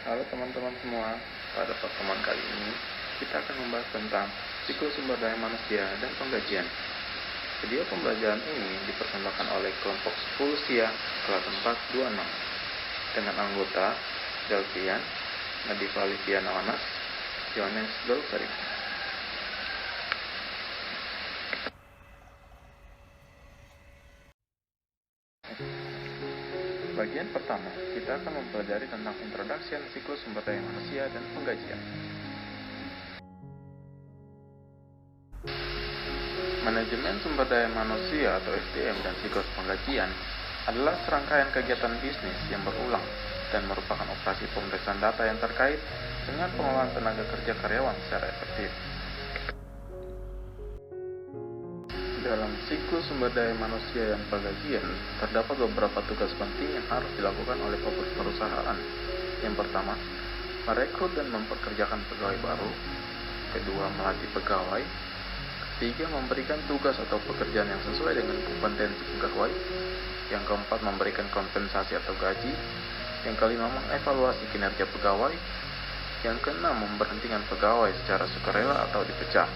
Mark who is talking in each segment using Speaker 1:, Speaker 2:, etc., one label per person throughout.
Speaker 1: Halo teman-teman semua, pada pertemuan kali ini kita akan membahas tentang siklus sumber daya manusia dan penggajian. Video pembelajaran ini dipersembahkan oleh kelompok 10 SIA kelas 426 dengan anggota Delvian, Nadifa Liviana Wanas, Yohanes Dolsari. Bagian pertama, kita akan mempelajari tentang introduction siklus sumber daya manusia dan penggajian. Manajemen sumber daya manusia atau SDM dan siklus penggajian adalah serangkaian kegiatan bisnis yang berulang dan merupakan operasi pemeriksaan data yang terkait dengan pengelolaan tenaga kerja karyawan secara efektif. Dalam siklus sumber daya manusia dan penggajian, terdapat beberapa tugas penting yang harus dilakukan oleh perusahaan. Yang pertama, merekrut dan mempekerjakan pegawai baru. Kedua, melatih pegawai. Ketiga, memberikan tugas atau pekerjaan yang sesuai dengan kompetensi pegawai. Yang keempat, memberikan kompensasi atau gaji. Yang kelima, mengevaluasi kinerja pegawai. Yang keenam, memberhentikan pegawai secara sukarela atau dipecat.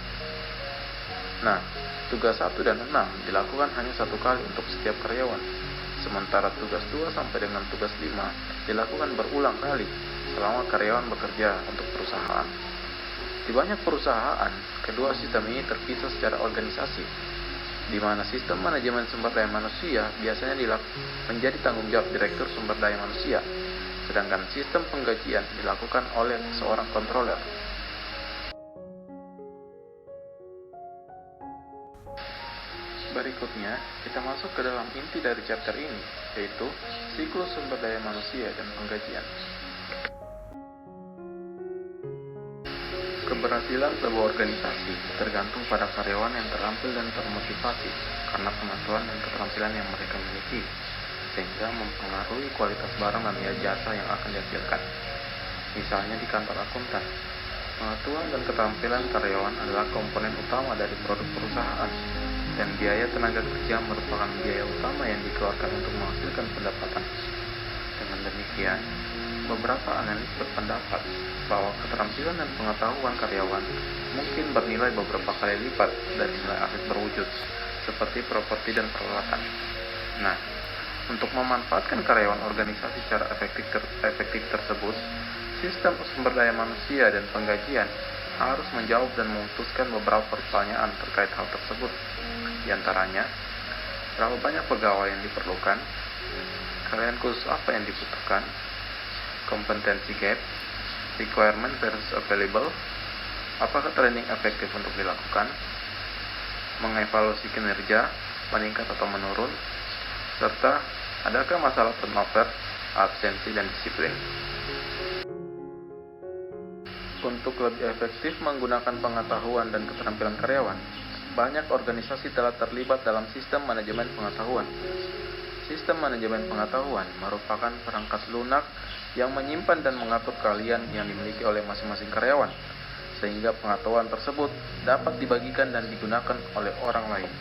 Speaker 1: Nah, tugas 1 dan 6 dilakukan hanya satu kali untuk setiap karyawan, sementara tugas 2 sampai dengan tugas 5 dilakukan berulang kali selama karyawan bekerja untuk perusahaan. Di banyak perusahaan, kedua sistem ini terpisah secara organisasi, di mana sistem manajemen sumber daya manusia biasanya menjadi tanggung jawab direktur sumber daya manusia, sedangkan sistem penggajian dilakukan oleh seorang controller. Berikutnya, kita masuk ke dalam inti dari chapter ini, yaitu siklus sumber daya manusia dan penggajian. Keberhasilan sebuah organisasi tergantung pada karyawan yang terampil dan termotivasi karena pengetahuan dan keterampilan yang mereka miliki, sehingga mempengaruhi kualitas barang dan jasa yang akan dihasilkan. Misalnya di kantor akuntan, pengetahuan dan keterampilan karyawan adalah komponen utama dari produk perusahaan, dan biaya tenaga kerja merupakan biaya utama yang dikeluarkan untuk menghasilkan pendapatan. Dengan demikian, beberapa analis berpendapat bahwa keterampilan dan pengetahuan karyawan mungkin bernilai beberapa kali lipat dari nilai aset berwujud, seperti properti dan peralatan. Nah, untuk memanfaatkan karyawan organisasi secara efektif tersebut, sistem sumber daya manusia dan penggajian harus menjawab dan memutuskan beberapa pertanyaan terkait hal tersebut. Di antaranya, berapa banyak pegawai yang diperlukan, karyawan khusus apa yang dibutuhkan, kompetensi gap, requirement versus available, apakah training efektif untuk dilakukan, mengevaluasi kinerja, meningkat atau menurun, serta adakah masalah turnover, absensi, dan disiplin. Untuk lebih efektif menggunakan pengetahuan dan keterampilan karyawan, banyak organisasi telah terlibat dalam sistem manajemen pengetahuan. Sistem manajemen pengetahuan merupakan perangkat lunak yang menyimpan dan mengatur keahlian yang dimiliki oleh masing-masing karyawan, sehingga pengetahuan tersebut dapat dibagikan dan digunakan oleh orang lain.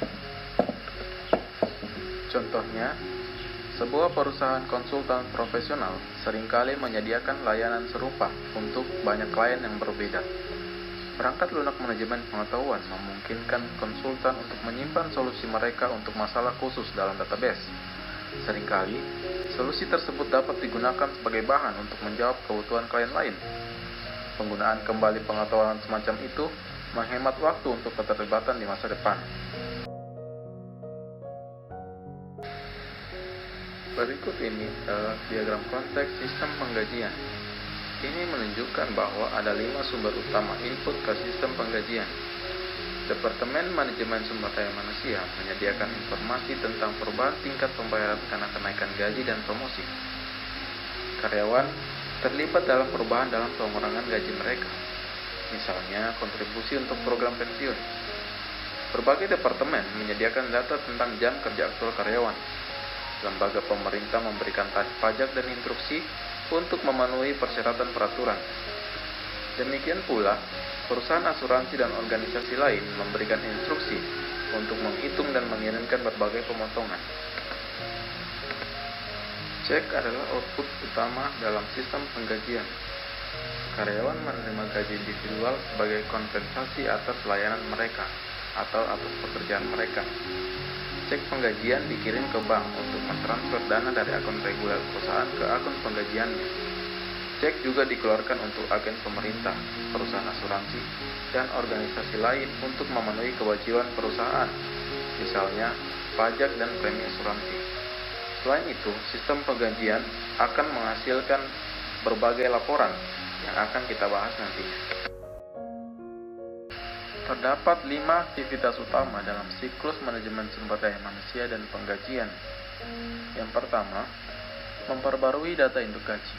Speaker 1: Contohnya, sebuah perusahaan konsultan profesional seringkali menyediakan layanan serupa untuk banyak klien yang berbeda. Perangkat lunak manajemen pengetahuan memungkinkan konsultan untuk menyimpan solusi mereka untuk masalah khusus dalam database. Seringkali, solusi tersebut dapat digunakan sebagai bahan untuk menjawab kebutuhan klien lain. Penggunaan kembali pengetahuan semacam itu menghemat waktu untuk keterlibatan di masa depan. Berikut ini adalah diagram konteks sistem penggajian. Ini menunjukkan bahwa ada 5 sumber utama input ke sistem penggajian. Departemen Manajemen Sumber Daya Manusia menyediakan informasi tentang perubahan tingkat pembayaran karena kenaikan gaji dan promosi. Karyawan terlibat dalam perubahan dalam pengurangan gaji mereka, misalnya kontribusi untuk program pensiun. Berbagai departemen menyediakan data tentang jam kerja aktual karyawan. Lembaga pemerintah memberikan tarif pajak dan instruksi untuk memenuhi persyaratan peraturan. Demikian pula, perusahaan asuransi dan organisasi lain memberikan instruksi untuk menghitung dan mengirimkan berbagai pemotongan. Cek adalah output utama dalam sistem penggajian. Karyawan menerima gaji individual sebagai kompensasi atas layanan mereka atau atas pekerjaan mereka. Cek penggajian dikirim ke bank untuk mentransfer dana dari akun reguler perusahaan ke akun penggajiannya. Cek juga dikeluarkan untuk agen pemerintah, perusahaan asuransi, dan organisasi lain untuk memenuhi kewajiban perusahaan, misalnya pajak dan premi asuransi. Selain itu, sistem penggajian akan menghasilkan berbagai laporan yang akan kita bahas nanti. Terdapat 5 aktivitas utama dalam siklus manajemen sumber daya manusia dan penggajian. Yang pertama, memperbarui data induk gaji.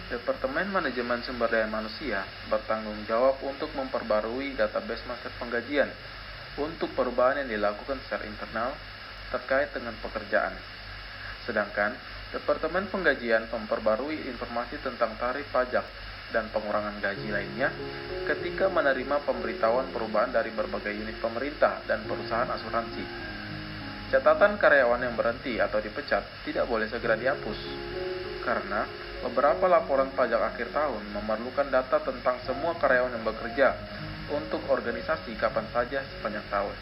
Speaker 1: Departemen Manajemen Sumber Daya Manusia bertanggung jawab untuk memperbarui database master penggajian untuk perubahan yang dilakukan secara internal terkait dengan pekerjaan. Sedangkan, Departemen Penggajian memperbarui informasi tentang tarif pajak dan pengurangan gaji lainnya ketika menerima pemberitahuan perubahan dari berbagai unit pemerintah dan perusahaan asuransi. Catatan karyawan yang berhenti atau dipecat tidak boleh segera dihapus, karena beberapa laporan pajak akhir tahun memerlukan data tentang semua karyawan yang bekerja untuk organisasi kapan saja sepanjang tahun.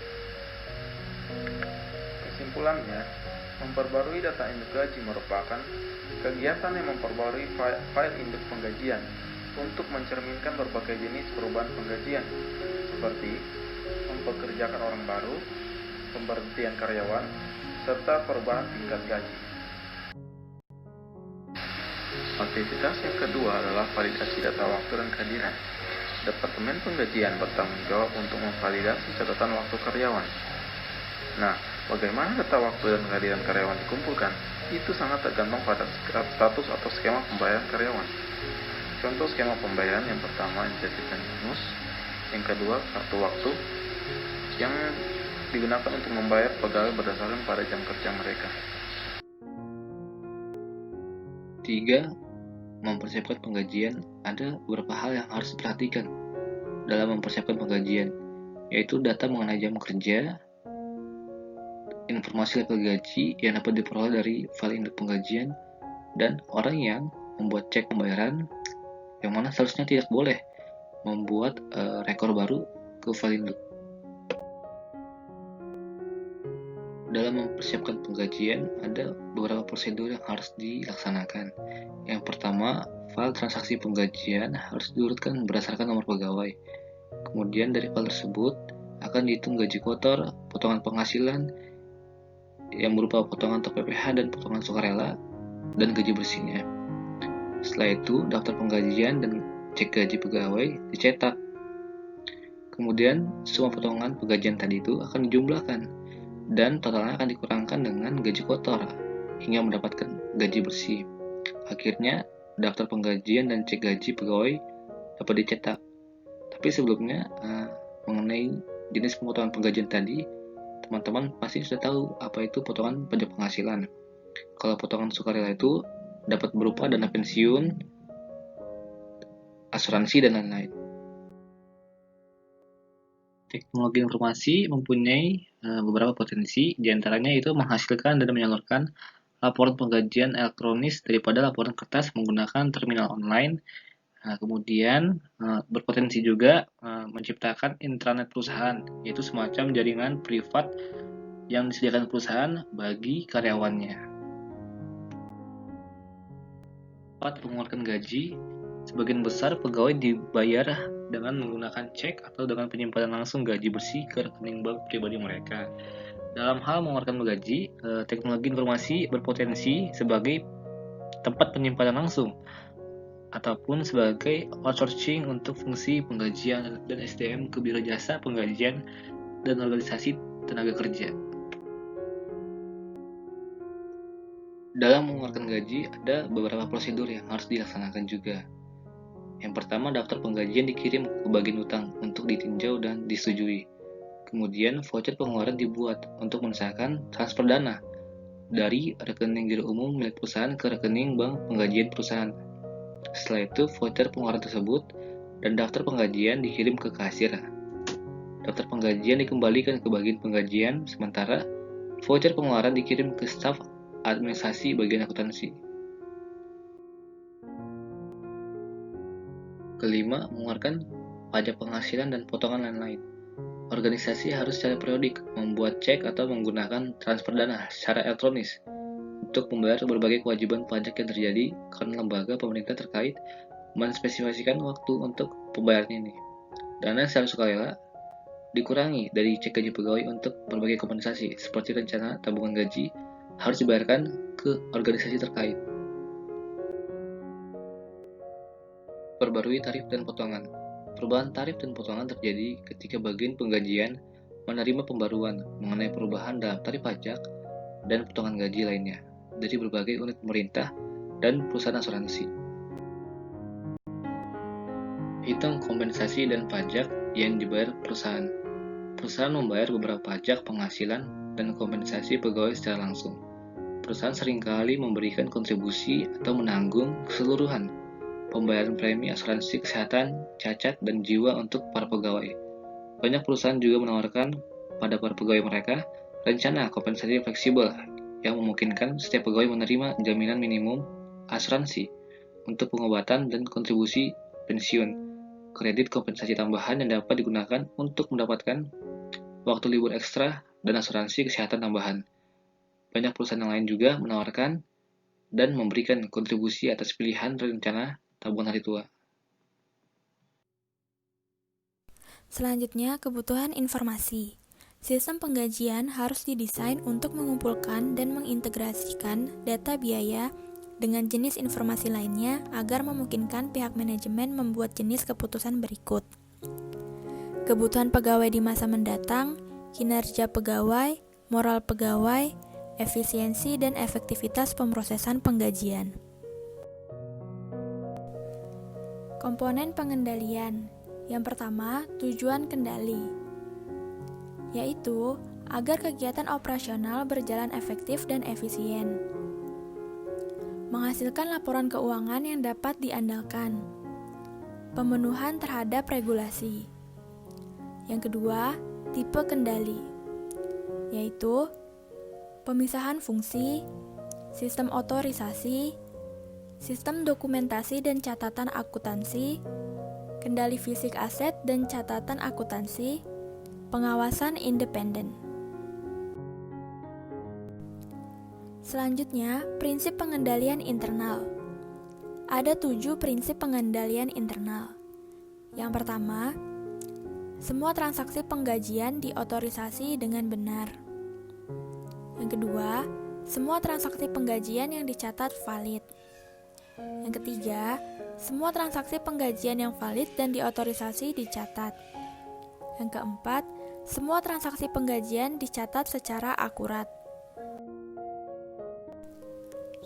Speaker 1: Kesimpulannya, memperbarui data induk gaji merupakan kegiatan yang memperbarui file induk penggajian untuk mencerminkan berbagai jenis perubahan penggajian, seperti mempekerjakan orang baru, pemberhentian karyawan, serta perubahan tingkat gaji. Aktivitas yang kedua adalah validasi data waktu dan kehadiran. Departemen Penggajian bertanggung jawab untuk memvalidasi catatan waktu karyawan. Nah, bagaimana data waktu dan kehadiran karyawan dikumpulkan? Itu sangat tergantung pada status atau skema pembayaran karyawan. Contoh skema pembayaran yang pertama insentif dan bonus, yang kedua kartu waktu, yang digunakan untuk membayar pegawai berdasarkan pada jam kerja mereka.
Speaker 2: 3. Mempersiapkan penggajian. Ada beberapa hal yang harus diperhatikan dalam mempersiapkan penggajian, yaitu data mengenai jam kerja, informasi level gaji yang dapat diperoleh dari file induk penggajian, dan orang yang membuat cek pembayaran, yang mana seharusnya tidak boleh membuat rekor baru ke file induk. Dalam mempersiapkan penggajian, ada beberapa prosedur yang harus dilaksanakan. Yang pertama, file transaksi penggajian harus diurutkan berdasarkan nomor pegawai. Kemudian dari file tersebut akan dihitung gaji kotor, potongan penghasilan yang berupa potongan untuk PPh dan potongan sukarela, dan gaji bersihnya. Setelah itu, daftar penggajian dan cek gaji pegawai dicetak. Kemudian, semua potongan penggajian tadi itu akan dijumlahkan, dan totalnya akan dikurangkan dengan gaji kotor hingga mendapatkan gaji bersih. Akhirnya, daftar penggajian dan cek gaji pegawai dapat dicetak. Tapi sebelumnya, mengenai jenis pemotongan penggajian tadi, teman-teman pasti sudah tahu apa itu potongan pajak penghasilan. Kalau potongan sukarela itu dapat berupa dana pensiun, asuransi, dan lain-lain. Teknologi informasi mempunyai beberapa potensi, diantaranya itu menghasilkan dan menyalurkan laporan penggajian elektronis daripada laporan kertas menggunakan terminal online. Kemudian berpotensi juga menciptakan intranet perusahaan, yaitu semacam jaringan privat yang disediakan perusahaan bagi karyawannya. 4. Pengeluaran gaji. Sebagian besar pegawai dibayar dengan menggunakan cek atau dengan penyimpanan langsung gaji bersih ke rekening bank pribadi mereka. Dalam hal mengeluarkan gaji, teknologi informasi berpotensi sebagai tempat penyimpanan langsung ataupun sebagai outsourcing untuk fungsi penggajian dan SDM ke biro jasa penggajian dan organisasi tenaga kerja. Dalam mengeluarkan gaji, ada beberapa prosedur yang harus dilaksanakan juga. Yang pertama, daftar penggajian dikirim ke bagian utang untuk ditinjau dan disetujui. Kemudian, voucher pengeluaran dibuat untuk mensahkan transfer dana dari rekening giro umum milik perusahaan ke rekening bank penggajian perusahaan. Setelah itu, voucher pengeluaran tersebut dan daftar penggajian dikirim ke kasir. Daftar penggajian dikembalikan ke bagian penggajian, sementara voucher pengeluaran dikirim ke staf administrasi bagian akuntansi. Kelima, mengeluarkan pajak penghasilan dan potongan lain-lain. Organisasi harus secara periodik membuat cek atau menggunakan transfer dana secara elektronis untuk membayar berbagai kewajiban pajak yang terjadi karena lembaga pemerintah terkait menspesifikasikan waktu untuk pembayarannya ini. Dana secara sukarela dikurangi dari cek gaji pegawai untuk berbagai kompensasi seperti rencana tabungan gaji harus dibayarkan ke organisasi terkait. Perbarui tarif dan potongan. Perubahan tarif dan potongan terjadi ketika bagian penggajian menerima pembaruan mengenai perubahan dalam tarif pajak dan potongan gaji lainnya dari berbagai unit pemerintah dan perusahaan asuransi. Hitung kompensasi dan pajak yang dibayar perusahaan. Perusahaan membayar beberapa pajak penghasilan dan kompensasi pegawai secara langsung. Perusahaan seringkali memberikan kontribusi atau menanggung keseluruhan pembayaran premi asuransi kesehatan, cacat, dan jiwa untuk para pegawai. Banyak perusahaan juga menawarkan pada para pegawai mereka rencana kompensasi fleksibel yang memungkinkan setiap pegawai menerima jaminan minimum asuransi untuk pengobatan dan kontribusi pensiun, kredit kompensasi tambahan yang dapat digunakan untuk mendapatkan waktu libur ekstra, dan asuransi kesehatan tambahan. Banyak perusahaan yang lain juga menawarkan dan memberikan kontribusi atas pilihan rencana tabungan hari tua.
Speaker 3: Selanjutnya, kebutuhan informasi. Sistem penggajian harus didesain untuk mengumpulkan dan mengintegrasikan data biaya dengan jenis informasi lainnya agar memungkinkan pihak manajemen membuat jenis keputusan berikut. Kebutuhan pegawai di masa mendatang, kinerja pegawai, moral pegawai, efisiensi dan efektivitas pemrosesan penggajian. Komponen pengendalian. Yang pertama, tujuan kendali, yaitu agar kegiatan operasional berjalan efektif dan efisien. Menghasilkan laporan keuangan yang dapat diandalkan. Pemenuhan terhadap regulasi. Yang kedua, tipe kendali, yaitu pemisahan fungsi, sistem otorisasi, sistem dokumentasi dan catatan akuntansi, kendali fisik aset dan catatan akuntansi, pengawasan independen. Selanjutnya, prinsip pengendalian internal. Ada 7 prinsip pengendalian internal. Yang pertama, semua transaksi penggajian diotorisasi dengan benar. Yang kedua, semua transaksi penggajian yang dicatat valid. Yang ketiga, semua transaksi penggajian yang valid dan diotorisasi dicatat. Yang keempat, semua transaksi penggajian dicatat secara akurat.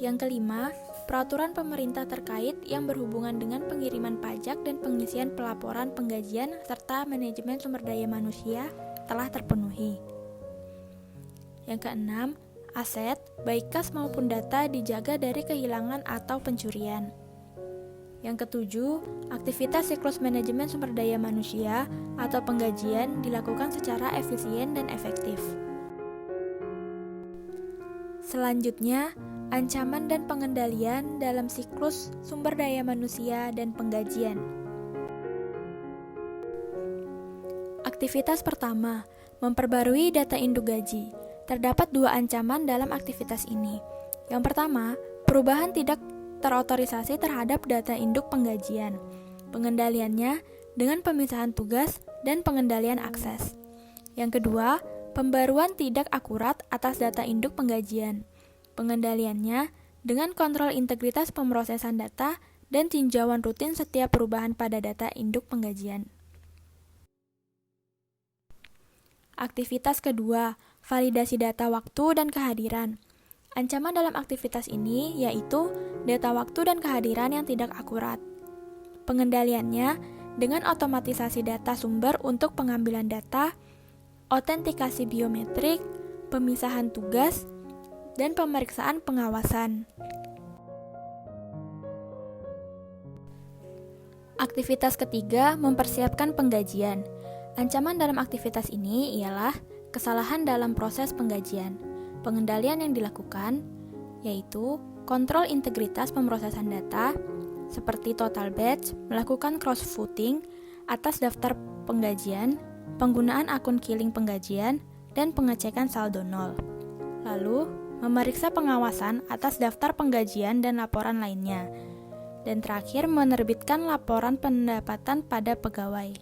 Speaker 3: Yang kelima, peraturan pemerintah terkait yang berhubungan dengan pengiriman pajak dan pengisian pelaporan penggajian serta manajemen sumber daya manusia telah terpenuhi. Yang keenam, aset, baik kas maupun data dijaga dari kehilangan atau pencurian. Yang ketujuh, aktivitas siklus manajemen sumber daya manusia atau penggajian dilakukan secara efisien dan efektif. Selanjutnya, ancaman dan pengendalian dalam siklus sumber daya manusia dan penggajian. Aktivitas pertama, memperbarui data induk gaji. Terdapat 2 ancaman dalam aktivitas ini. Yang pertama, perubahan tidak terotorisasi terhadap data induk penggajian. Pengendaliannya dengan pemisahan tugas dan pengendalian akses. Yang kedua, pembaruan tidak akurat atas data induk penggajian. Pengendaliannya dengan kontrol integritas pemrosesan data dan tinjauan rutin setiap perubahan pada data induk penggajian. Aktivitas kedua, validasi data waktu dan kehadiran. Ancaman dalam aktivitas ini yaitu data waktu dan kehadiran yang tidak akurat. Pengendaliannya dengan otomatisasi data sumber untuk pengambilan data, autentikasi biometrik, pemisahan tugas, dan pemeriksaan pengawasan. Aktivitas ketiga, mempersiapkan penggajian. Ancaman dalam aktivitas ini ialah kesalahan dalam proses penggajian. Pengendalian yang dilakukan yaitu kontrol integritas pemrosesan data, seperti total batch, melakukan cross-voting atas daftar penggajian, penggunaan akun killing penggajian, dan pengecekan saldo nol. Lalu, memeriksa pengawasan atas daftar penggajian dan laporan lainnya. Dan terakhir, menerbitkan laporan pendapatan pada pegawai.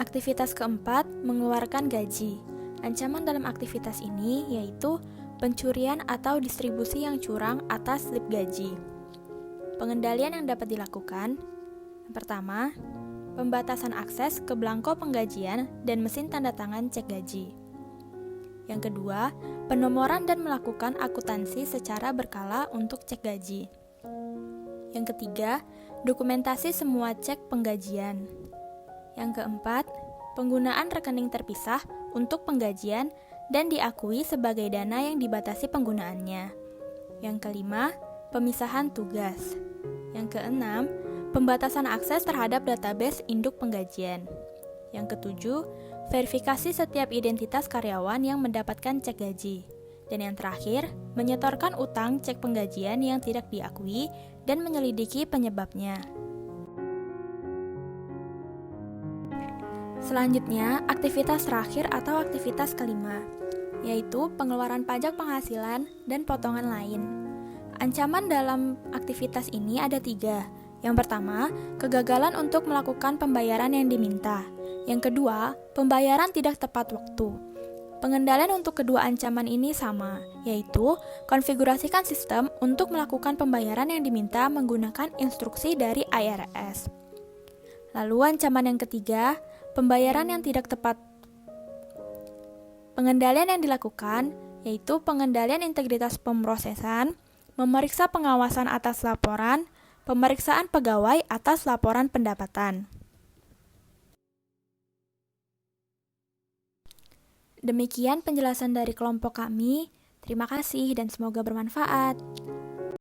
Speaker 3: Aktivitas keempat, mengeluarkan gaji. Ancaman dalam aktivitas ini yaitu pencurian atau distribusi yang curang atas slip gaji. Pengendalian yang dapat dilakukan, yang pertama, pembatasan akses ke belangko penggajian dan mesin tanda tangan cek gaji. Yang kedua, penomoran dan melakukan akuntansi secara berkala untuk cek gaji. Yang ketiga, dokumentasi semua cek penggajian. Yang keempat, penggunaan rekening terpisah untuk penggajian dan diakui sebagai dana yang dibatasi penggunaannya. Yang kelima, pemisahan tugas. Yang keenam, pembatasan akses terhadap database induk penggajian. Yang ketujuh, verifikasi setiap identitas karyawan yang mendapatkan cek gaji. Dan yang terakhir, menyetorkan utang cek penggajian yang tidak diakui dan menyelidiki penyebabnya. Selanjutnya, aktivitas terakhir atau aktivitas kelima, yaitu pengeluaran pajak penghasilan dan potongan lain. Ancaman dalam aktivitas ini ada 3. Yang pertama, kegagalan untuk melakukan pembayaran yang diminta. Yang kedua, pembayaran tidak tepat waktu. Pengendalian untuk kedua ancaman ini sama, yaitu konfigurasikan sistem untuk melakukan pembayaran yang diminta menggunakan instruksi dari IRS. Lalu ancaman yang ketiga, pembayaran yang tidak tepat. Pengendalian yang dilakukan yaitu pengendalian integritas pemrosesan, memeriksa pengawasan atas laporan, pemeriksaan pegawai atas laporan pendapatan. Demikian penjelasan dari kelompok kami. Terima kasih dan semoga bermanfaat.